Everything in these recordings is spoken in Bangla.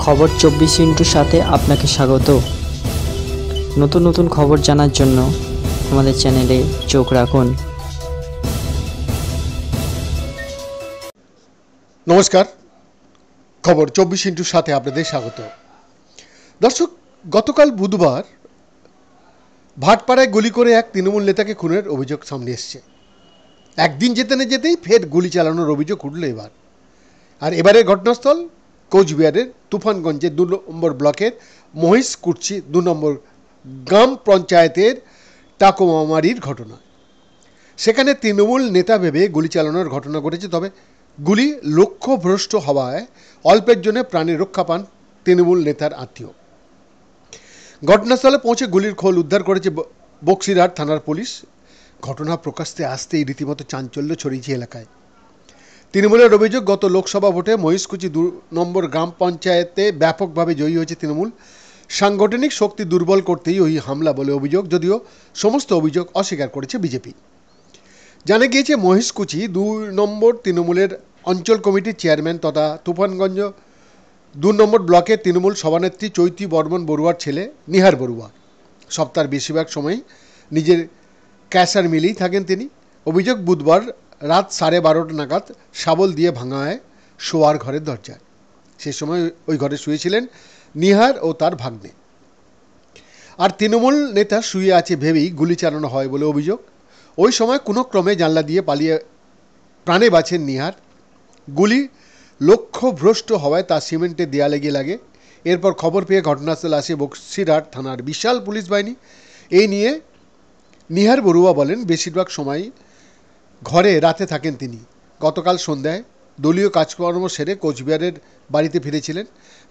খবর 24 সাথে আপনাকে স্বাগত। নতুন নতুন খবর জানার জন্য আমাদের চ্যানেলে চোখ রাখুন। নমস্কার, খবর 24 আপনাদের স্বাগত। দর্শক, গতকাল বুধবার ভাটপাড়ায় গুলি করে এক তৃণমূল নেতাকে খুনের অভিযোগ সামনে এসছে। একদিন যেতে না যেতেই ফের গুলি চালানোর অভিযোগ উঠল এবার। আর এবারের ঘটনাস্থল কোচবিহারের তুফানগঞ্জের 2 নম্বর ব্লকের মহিষকুচি 2 নম্বর গ্রাম পঞ্চায়েতের টাকোমামারির ঘটনা। সেখানে তৃণমূল নেতা ভেবে গুলি চালানোর ঘটনা ঘটেছে, তবে গুলি লক্ষ্যভ্রষ্ট হওয়ায় অল্পের জন্য প্রাণের রক্ষা পান তৃণমূল নেতার আত্মীয়। ঘটনাস্থলে পৌঁছে গুলির খোল উদ্ধার করেছে বক্সিরহাট থানার পুলিশ। ঘটনা প্রকাশ্যে আসতেই রীতিমতো চাঞ্চল্য ছড়িয়েছে এলাকায়। তৃণমূলের অভিযোগ, গত লোকসভা ভোটে মহিষকুচি 2 নম্বর গ্রাম পঞ্চায়েতে ব্যাপকভাবে জয়ী হয়েছে তৃণমূল। সাংগঠনিক শক্তি দুর্বল করতেই ওই হামলা বলে অভিযোগ, যদিও সমস্ত অভিযোগ অস্বীকার করেছে বিজেপি। জানা গিয়েছে, মহিষকুচি 2 নম্বর তৃণমূলের অঞ্চল কমিটির চেয়ারম্যান তথা তুফানগঞ্জ 2 নম্বর ব্লকের তৃণমূল সভানেত্রী চৈতি বর্মন বড়ুয়ার ছেলে নিহার বড়ুয়া। সপ্তাহের বেশিরভাগ সময়ই নিজের ক্যাশার মিলেই থাকেন তিনি। অভিযোগ, বুধবার রাত 12:30 নাগাদ শাবল দিয়ে ভাঙা হয় শোয়ার ঘরের দরজায়। সে সময় ওই ঘরে শুয়েছিলেন নিহার ও তার ভাগ্নে। আর তৃণমূল নেতা শুয়ে আছে ভেবেই গুলি চালানো হয় বলে অভিযোগ। ওই সময় কোনো ক্রমে জানলা দিয়ে পালিয়ে প্রাণে বাঁচেন নিহার। গুলি লক্ষ্যভ্রষ্ট হওয়ায় তার সিমেন্টের দেয়ালে গিয়ে লাগে। এরপর খবর পেয়ে ঘটনাস্থলে আসে বক্সিরহাট থানার বিশাল পুলিশ বাহিনী। এই নিয়ে নিহার বড়ুয়া বলেন, বেশিরভাগ সময় ঘরে রাতে থাকেন তিনি। গতকাল সন্ধ্যায় দলীয় কাজকর্ম সেরে কোচবিহারের বাড়িতে ফিরেছিলেন।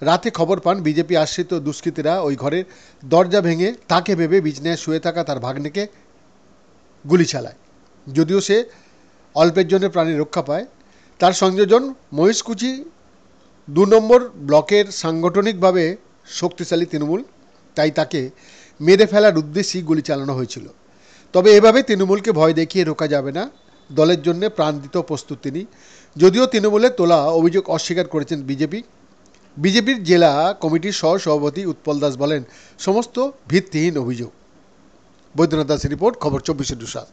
রাতে খবর পান বিজেপি আশ্রিত দুষ্কৃতীরা ওই ঘরের দরজা ভেঙে তাকে ভেবে বিছানায় শুয়ে থাকা তার ভাগ্নেকে গুলি চালায়। যদিও সে অল্পের জন্য প্রাণের রক্ষা পায়। তার সংযোজন মহিষকুচি 2 নম্বর ব্লকের সাংগঠনিকভাবে শক্তিশালী তৃণমূল, তাই তাকে মেরে ফেলার উদ্দেশ্যেই গুলি চালানো হয়েছিল। তবে এভাবে তৃণমূলকে ভয় দেখিয়ে রোকা যাবে না, দলের জন্য প্রাণ দিতেও প্রস্তুত তিনি। যদিও তৃণমূলের তোলা অভিযোগ অস্বীকার করেছেন বিজেপির জেলা কমিটির সহসভাপতি উৎপল দাস বলেন, সমস্ত ভিত্তিহীন অভিযোগ। বৈদ্যনাথ দাসের রিপোর্ট, খবর 24 সাত।